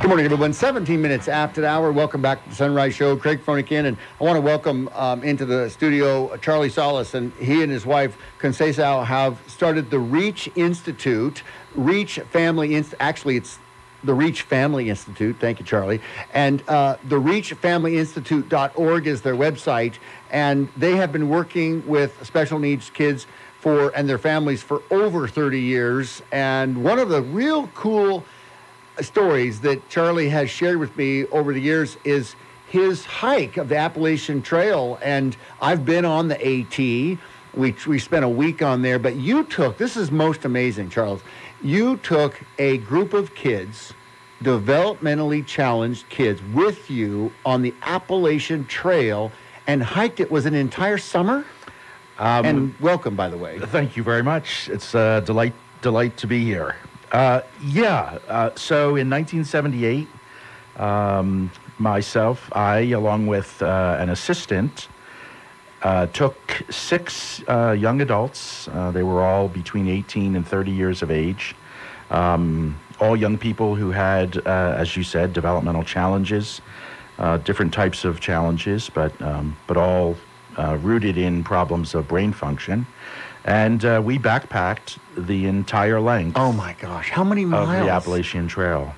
Good morning, everyone. 17 minutes after the hour. Welcome back to the Sunrise Show. Craig Fronikin, and I want to welcome into the studio Charlie Solis, and he and his wife, Conceição, have started the Reach Institute. Reach Family actually, it's the Reach Family Institute. Thank you, Charlie. And the reachfamilyinstitute.org is their website, and they have been working with special needs kids and their families for over 30 years. And one of the real cool stories that Charlie has shared with me over the years is his hike of the Appalachian Trail. And I've been on the AT. We spent a week on there, but this is most amazing, Charles. You took a group of kids, developmentally challenged kids, with you on the Appalachian Trail and hiked it. Was an entire summer? And welcome, by the way. Thank you very much. It's a delight to be here. So in 1978, I, along with an assistant, took 6 young adults. They were all between 18 and 30 years of age. All young people who had, as you said, developmental challenges, different types of challenges, but all rooted in problems of brain function. And we backpacked the entire length. Oh my gosh! How many miles? Of the Appalachian Trail.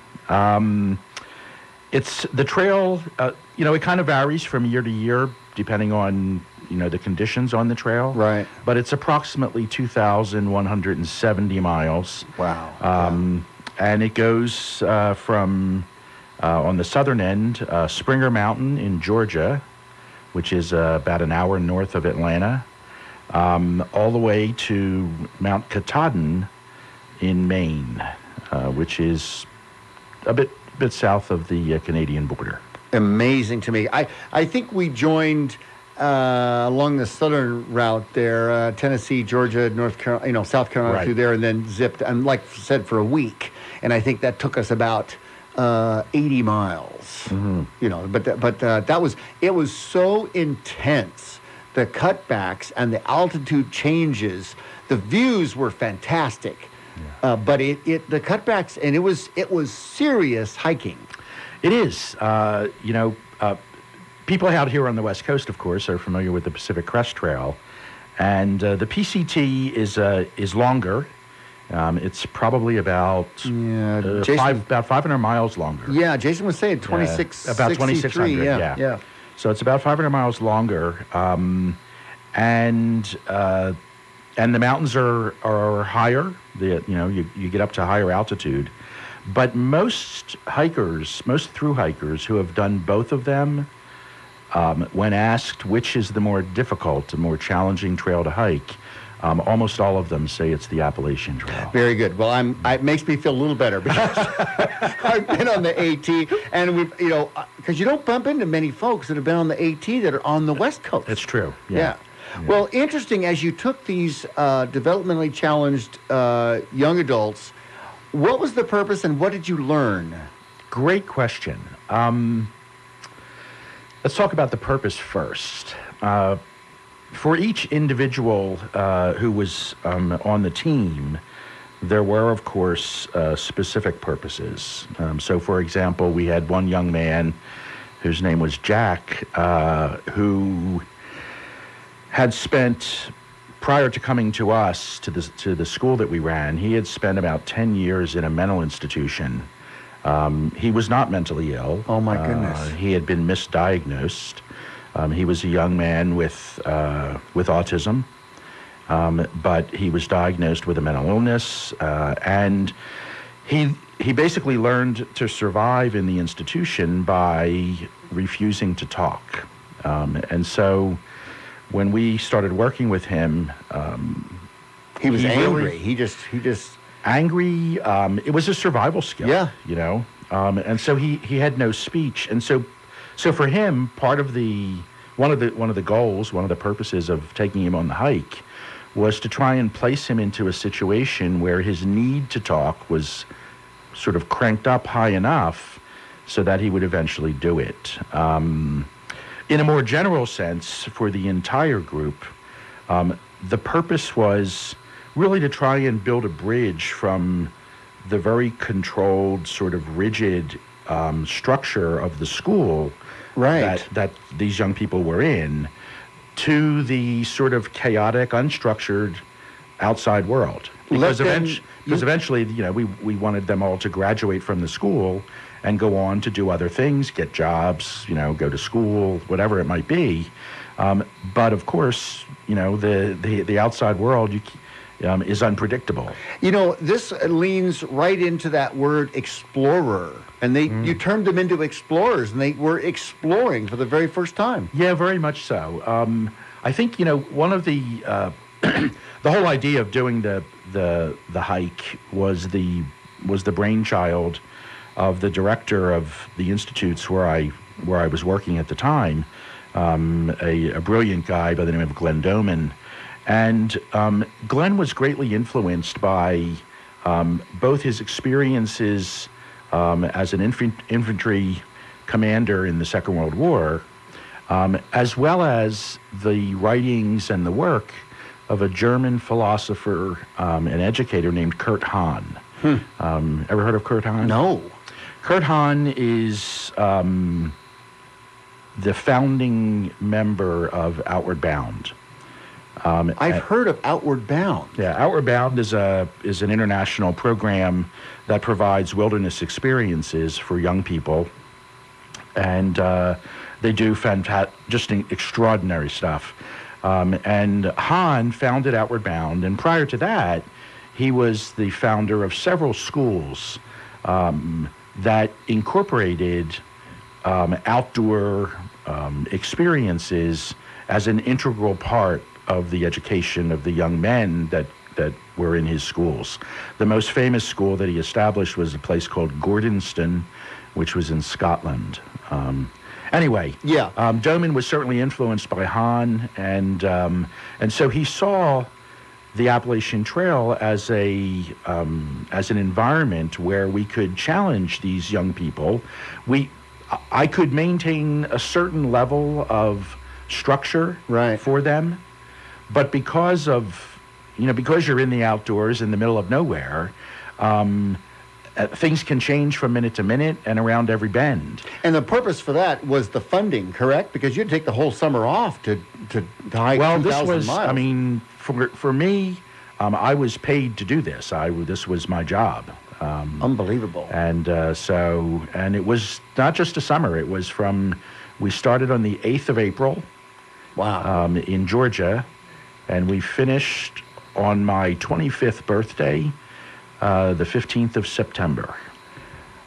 It's the trail. It kind of varies from year to year depending on the conditions on the trail. Right. But it's approximately 2,170 miles. Wow. And it goes from on the southern end, Springer Mountain in Georgia, which is about an hour north of Atlanta. All the way to Mount Katahdin in Maine, which is a bit south of the Canadian border. Amazing to me. I think we joined along the southern route there, Tennessee, Georgia, North Carolina, South Carolina, right, through there, and then zipped. And like I said, for a week, and I think that took us about 80 miles. Mm-hmm. But it was so intense. The cutbacks and the altitude changes, the views were fantastic. Yeah. But the cutbacks, and it was serious hiking. It is. People out here on the West Coast, of course, are familiar with the Pacific Crest Trail, and the PCT is longer. It's probably about 500 miles longer. Yeah, Jason was saying 26. About 2,600. Yeah. So it's about 500 miles longer, and the mountains are higher. You get up to higher altitude, but most through hikers who have done both of them, when asked which is the more difficult, the more challenging trail to hike, almost all of them say it's the Appalachian Trail. Very good. Well, it makes me feel a little better because I've been on the AT, and because you don't bump into many folks that have been on the AT that are on the West Coast. It's true. Yeah. Well, interesting, as you took these developmentally challenged young adults, what was the purpose and what did you learn? Great question. Let's talk about the purpose first. For each individual who was on the team, there were, of course, specific purposes. So, for example, we had one young man whose name was Jack, who had spent, prior to coming to us, to the school that we ran, he had spent about 10 years in a mental institution. He was not mentally ill. Oh, my goodness. He had been misdiagnosed. He was a young man with autism, but he was diagnosed with a mental illness, and he basically learned to survive in the institution by refusing to talk. And so when we started working with him, he was angry. He just angry. It was a survival skill. Yeah. And so he had no speech, and so for him, one of the goals, one of the purposes of taking him on the hike was to try and place him into a situation where his need to talk was sort of cranked up high enough so that he would eventually do it. In a more general sense, for the entire group, the purpose was really to try and build a bridge from the very controlled, sort of rigid structure of the school Right. that these young people were in to the sort of chaotic, unstructured outside world. Because eventually, we wanted them all to graduate from the school and go on to do other things, get jobs, go to school, whatever it might be. But of course, the outside world is unpredictable. This leans right into that word explorer. And you turned them into explorers, and they were exploring for the very first time. Yeah, very much so. I think, one of the the whole idea of doing the hike was the brainchild of the director of the institutes where I was working at the time, a brilliant guy by the name of Glenn Doman. And Glenn was greatly influenced by both his experiences as an infantry commander in the Second World War, as well as the writings and the work of a German philosopher and educator named Kurt Hahn. Ever heard of Kurt Hahn? No. Kurt Hahn is the founding member of Outward Bound. I've heard of Outward Bound. Yeah, Outward Bound is an international program that provides wilderness experiences for young people, and they do just extraordinary stuff. And Hahn founded Outward Bound, and prior to that, he was the founder of several schools that incorporated outdoor experiences as an integral part of the education of the young men that were in his schools. The most famous school that he established was a place called Gordonston, which was in Scotland. Anyway, yeah. Doman was certainly influenced by Hahn, and so he saw the Appalachian Trail as an environment where we could challenge these young people. I could maintain a certain level of structure for them, but because you're in the outdoors in the middle of nowhere, things can change from minute to minute and around every bend. And the purpose for that was the funding, correct? Because you'd take the whole summer off to hike 2,000 miles. I mean, for me, I was paid to do this. This was my job. Unbelievable. And and it was not just a summer. It was we started on the 8th of April. Wow. In Georgia, and we finished on my 25th birthday, the 15th of September.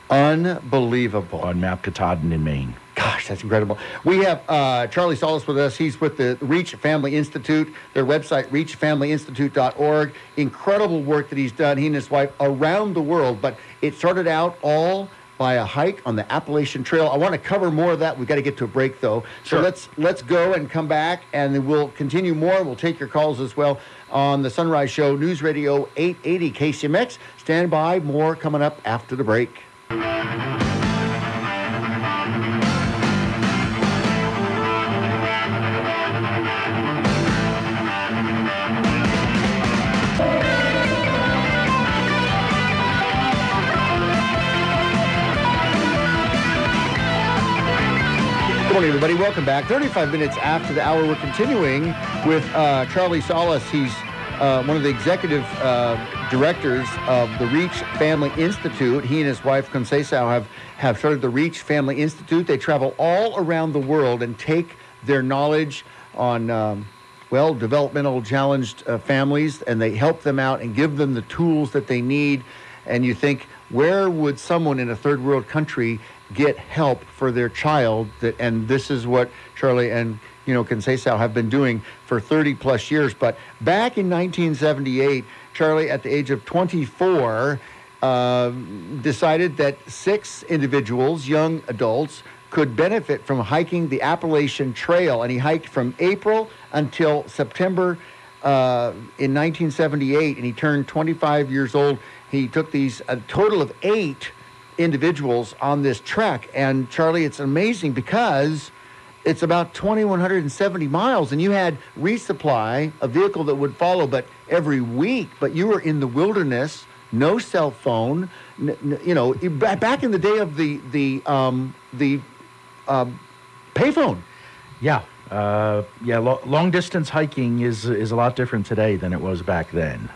Unbelievable. On Mount Katahdin in Maine. Gosh, that's incredible. We have Charlie Solis with us. He's with the Reach Family Institute, their website, reachfamilyinstitute.org. Incredible work that he's done, he and his wife, around the world. But it started out all by a hike on the Appalachian Trail. I want to cover more of that. We've got to get to a break, though. So let's go and come back, and then we'll continue more. We'll take your calls as well on the Sunrise Show, News Radio 880 KCMX. Stand by. More coming up after the break. Good morning, everybody. Welcome back. 35 minutes after the hour, we're continuing with Charlie Solis. He's one of the executive directors of the Reach Family Institute. He and his wife, Conceição, have started the Reach Family Institute. They travel all around the world and take their knowledge on, developmental challenged families, and they help them out and give them the tools that they need. And you think, where would someone in a third world country get help for their child? And this is what Charlie and Conceição have been doing for 30 plus years. But back in 1978, Charlie, at the age of 24, decided that 6 individuals, young adults, could benefit from hiking the Appalachian Trail. And he hiked from April until September in 1978, and he turned 25 years old. He took a total of 8 individuals on this trek. And Charlie, it's amazing because it's about 2,170 miles, and you had resupply, a vehicle that would follow, but every week. But you were in the wilderness no cell phone. Back in the day of the payphone. Yeah. Long distance hiking is a lot different today than it was back then.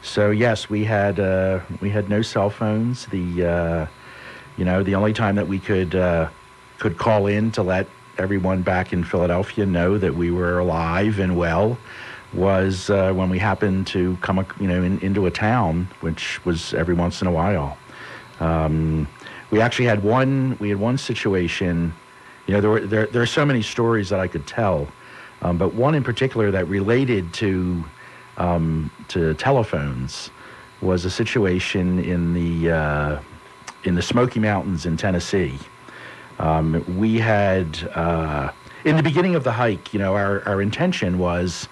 So yes, we had no cell phones. The only time that we could call in to let everyone back in Philadelphia know that we were alive and well was when we happened to come into a town, which was every once in a while. We actually had one situation. There are so many stories that I could tell, but one in particular that related to telephones was a situation in the Smoky Mountains in Tennessee. We had in the beginning of the hike, our intention was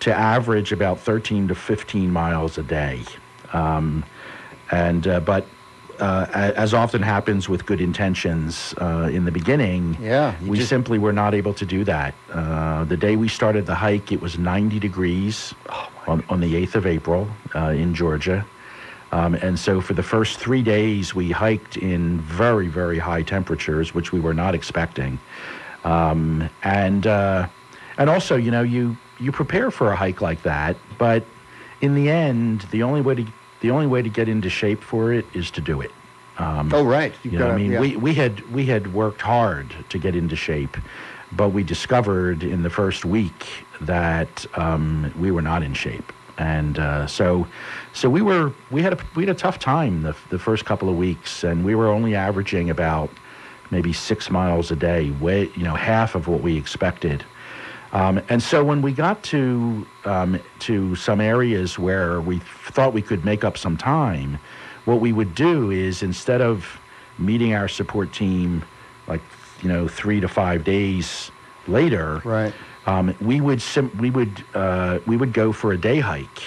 to average about 13 to 15 miles a day, but as often happens with good intentions in the beginning, we simply were not able to do that. The day we started the hike, it was 90 degrees on the 8th of April in Georgia. And so for the first 3 days, we hiked in very, very high temperatures, which we were not expecting. And also, you prepare for a hike like that, but in the end, the only way to get into shape for it is to do it. Right. We had worked hard to get into shape, but we discovered in the first week that we were not in shape, and so we had a tough time the first couple of weeks, and we were only averaging about maybe 6 miles a day, half of what we expected. And so when we got to some areas where we thought we could make up some time, what we would do is, instead of meeting our support team 3 to 5 days later, right, we would go for a day hike,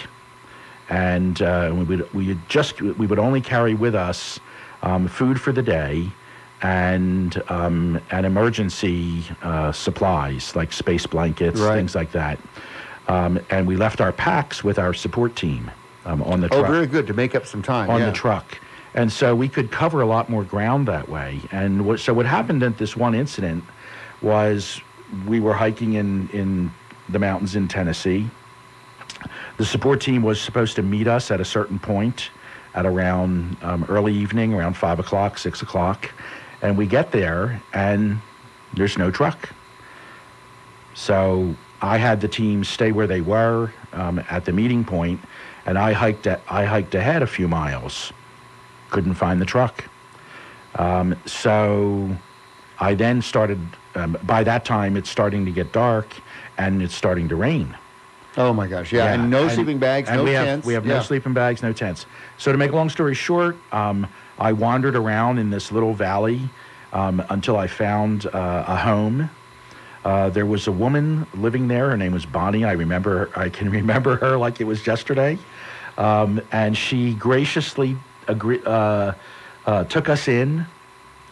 and we would only carry with us food for the day and emergency supplies like space blankets, things like that. And we left our packs with our support team on the truck. Oh, very good, to make up some time. On the truck. And so we could cover a lot more ground that way. And what happened at this one incident was we were hiking in the mountains in Tennessee. The support team was supposed to meet us at a certain point at around early evening, around 5 o'clock, 6 o'clock. And we get there, and there's no truck. So I had the team stay where they were at the meeting point, and I hiked ahead a few miles. Couldn't find the truck. So I then started, by that time it's starting to get dark, and it's starting to rain. Oh my gosh, and no sleeping bags, no tents. We have no sleeping bags, no tents. So to make a long story short, I wandered around in this little valley until I found a home. There was a woman living there. Her name was Bonnie. I can remember her like it was yesterday. And she graciously took us in,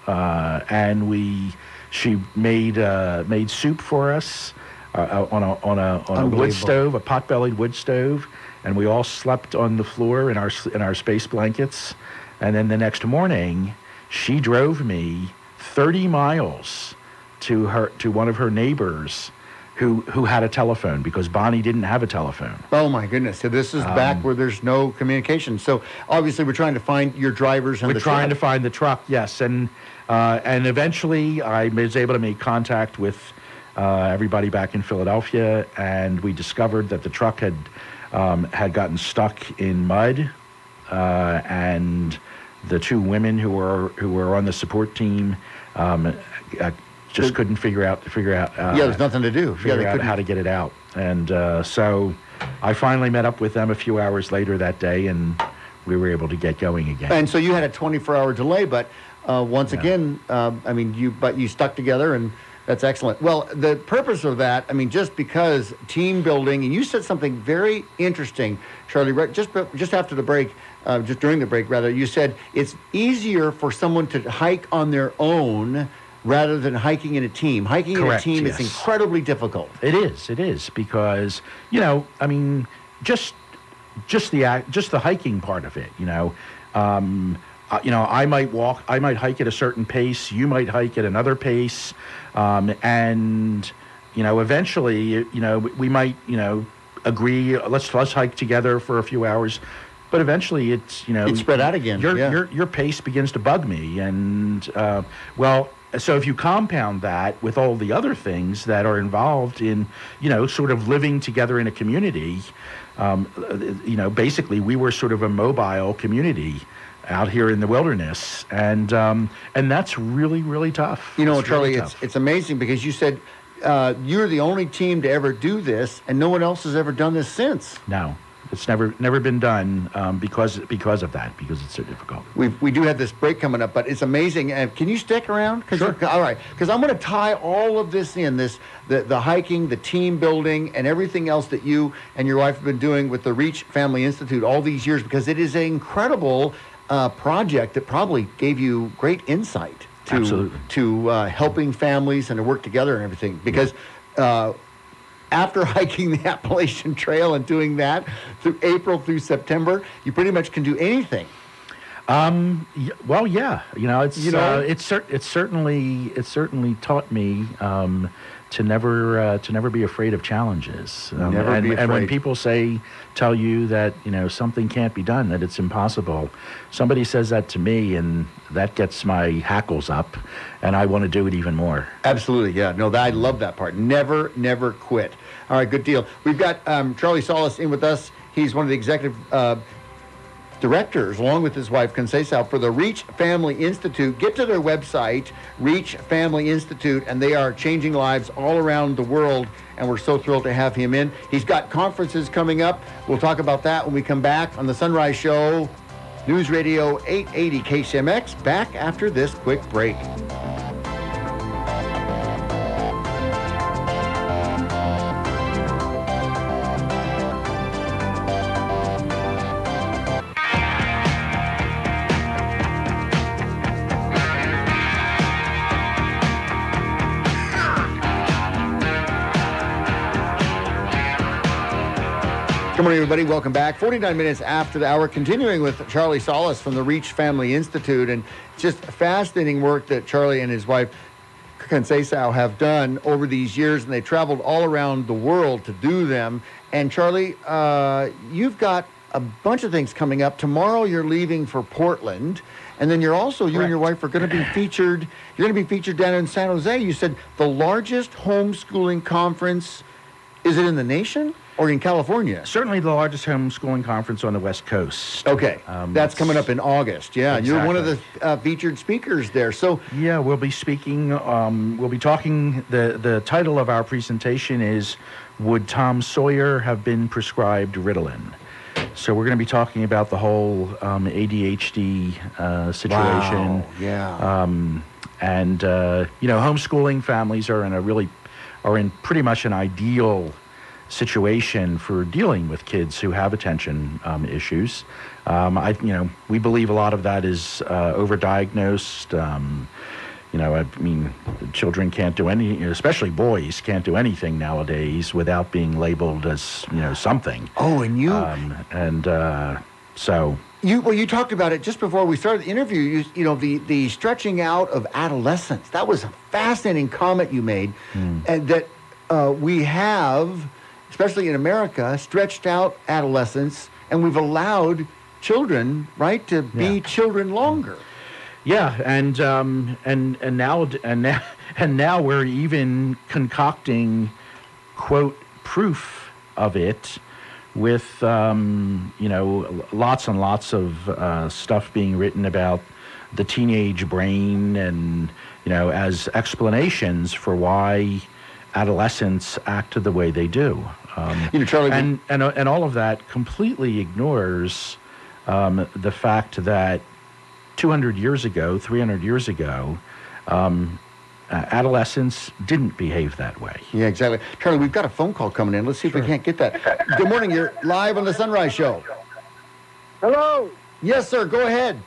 and she made soup for us on a wood stove, a pot-bellied wood stove, and we all slept on the floor in our space blankets. And then the next morning, she drove me 30 miles to one of her neighbors who had a telephone, because Bonnie didn't have a telephone. Oh my goodness! So this is back where there's no communication. So obviously we're trying to find your drivers and we're trying to find the truck. Yes, and eventually I was able to make contact with everybody back in Philadelphia, and we discovered that the truck had gotten stuck in mud, and the two women who were on the support team just couldn't figure out. There's nothing to do. Figure out how to get it out, and so I finally met up with them a few hours later that day, and we were able to get going again. And so you had a 24-hour delay, but once again, you stuck together, and that's excellent. Well, the purpose of that, just because team building, and you said something very interesting, Charlie, right just after the break. Just during the break, rather, you said it's easier for someone to hike on their own rather than hiking in a team. Hiking in a team is incredibly difficult. It is, because, just just the hiking part of it. I might hike at a certain pace. You might hike at another pace, and eventually, we might, agree. Let's hike together for a few hours, but eventually, it's spread out again. Your pace begins to bug me, and so if you compound that with all the other things that are involved in, sort of living together in a community, basically we were sort of a mobile community out here in the wilderness, and that's really, really tough. Charlie, really tough. It's amazing because you said you're the only team to ever do this, and no one else has ever done this since. No. It's never been done because of that, because it's so difficult. We do have this break coming up, but it's amazing. Can you stick around? Sure. All right, because I'm going to tie all of this in, the hiking, the team building, and everything else that you and your wife have been doing with the Reach Family Institute all these years, because it is an incredible project that probably gave you great insight to helping families and to work together and everything. Because after hiking the Appalachian Trail and doing that through April through September, you pretty much can do anything. Well, yeah. It's certainly taught me to never be afraid of challenges. And when people tell you that something can't be done, that it's impossible, somebody says that to me, and that gets my hackles up, and I want to do it even more. Absolutely, yeah. No, I love that part. Never quit. All right, good deal. We've got Charlie Solis in with us. He's one of the executive directors, along with his wife, Conceição, for the Reach Family Institute. Get to their website, Reach Family Institute, and they are changing lives all around the world, and we're so thrilled to have him in. He's got conferences coming up. We'll talk about that when we come back on the Sunrise Show, News Radio 880 KCMX, back after this quick break. Good morning, everybody. Welcome back. 49 minutes after the hour, continuing with Charlie Solis from the Reach Family Institute. And just fascinating work that Charlie and his wife, Conceição, have done over these years. And they traveled all around the world to do them. And Charlie, you've got a bunch of things coming up. Tomorrow you're leaving for Portland. And then you and your wife are going to be featured. You're going to be featured down in San Jose. You said the largest homeschooling conference, is it in the nation? Or in California? Certainly the largest homeschooling conference on the West Coast. Okay. That's coming up in August. Yeah, exactly. You're one of the featured speakers there. So yeah, we'll be speaking, we'll be talking, the title of our presentation is, Would Tom Sawyer Have Been Prescribed Ritalin? So we're going to be talking about the whole ADHD situation. Wow. Yeah. And homeschooling families are in pretty much an ideal situation for dealing with kids who have attention issues. We believe a lot of that is overdiagnosed. Children can't do any, especially boys, can't do anything nowadays without being labeled as something. Oh, and you so. You talked about it just before we started the interview. The stretching out of adolescence. That was a fascinating comment you made, and that we have, especially in America, stretched out adolescence, and we've allowed children, right, to be children longer. Yeah, and now we're even concocting, quote, proof of it with lots and lots of stuff being written about the teenage brain, and as explanations for why adolescents act the way they do. Charlie, and all of that completely ignores the fact that 200 years ago, 300 years ago, adolescents didn't behave that way. Yeah, exactly. Charlie, we've got a phone call coming in. Let's see if we can't get that. Good morning. You're live on the Sunrise Show. Hello. Yes, sir. Go ahead.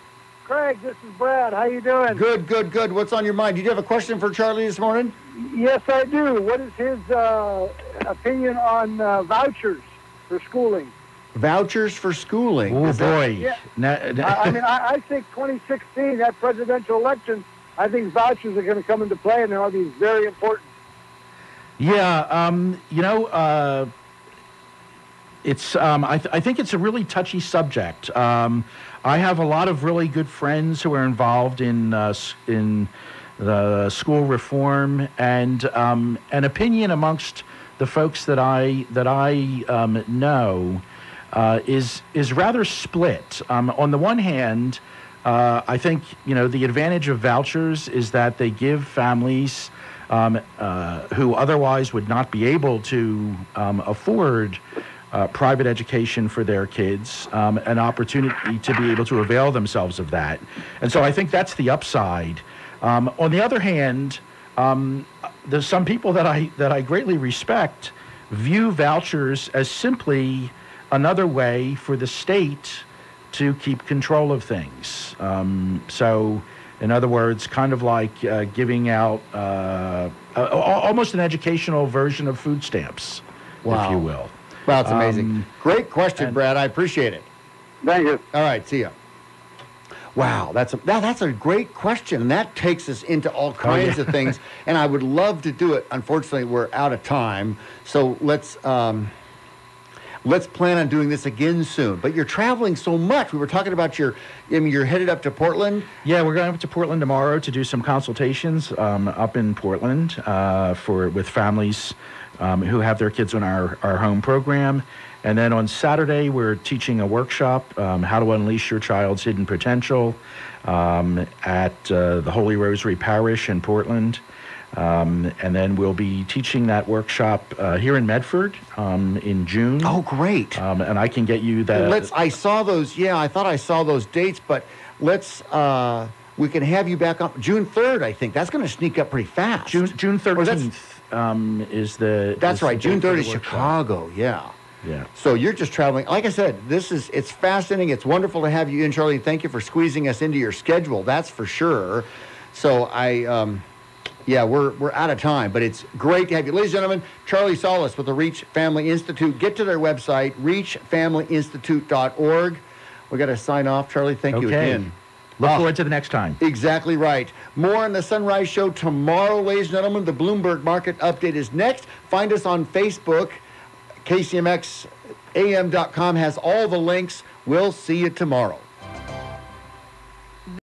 Craig, this is Brad. How you doing? Good. What's on your mind? Did you have a question for Charlie this morning? Yes, I do. What is his opinion on vouchers for schooling? Vouchers for schooling. Oh, Is that- boy. Yeah. Na- I mean, I think 2016, that presidential election, I think vouchers are going to come into play, and they're going to be very important. Yeah, it's. I think it's a really touchy subject. I have a lot of really good friends who are involved in the school reform, and an opinion amongst the folks that I know is rather split. On the one hand, I think the advantage of vouchers is that they give families who otherwise would not be able to afford private education for their kids an opportunity to be able to avail themselves of that. And so I think that's the upside. On the other hand, there's some people that I greatly respect view vouchers as simply another way for the state to keep control of things. So, in other words, kind of like giving out almost an educational version of food stamps, Wow. if you will. Wow, it's amazing. Great question, Brad. I appreciate it. Thank you. All right, see ya. Wow, that's a great question, and that takes us into all kinds of things. And I would love to do it. Unfortunately, we're out of time, so let's plan on doing this again soon. But you're traveling so much. We were talking about you're headed up to Portland. Yeah, we're going up to Portland tomorrow to do some consultations up in Portland with families who have their kids on our home program. And then on Saturday, we're teaching a workshop, how to unleash your child's hidden potential at the Holy Rosary Parish in Portland. And then we'll be teaching that workshop here in Medford in June. Oh, great. And I can get you that. I saw those. Yeah, I thought I saw those dates, but we can have you back on June 3rd, I think. That's going to sneak up pretty fast. June 13th is the... That's right. June 3rd is workshop. Chicago, yeah. Yeah. So you're just traveling. Like I said, it's fascinating. It's wonderful to have you in, Charlie. Thank you for squeezing us into your schedule. That's for sure. So we're out of time, but it's great to have you. Ladies and gentlemen, Charlie Solis with the Reach Family Institute. Get to their website, reachfamilyinstitute.org. We got to sign off. Charlie, thank you again. Look forward to the next time. Exactly right. More on the Sunrise Show tomorrow, ladies and gentlemen. The Bloomberg Market Update is next. Find us on Facebook. KCMXAM.com has all the links. We'll see you tomorrow.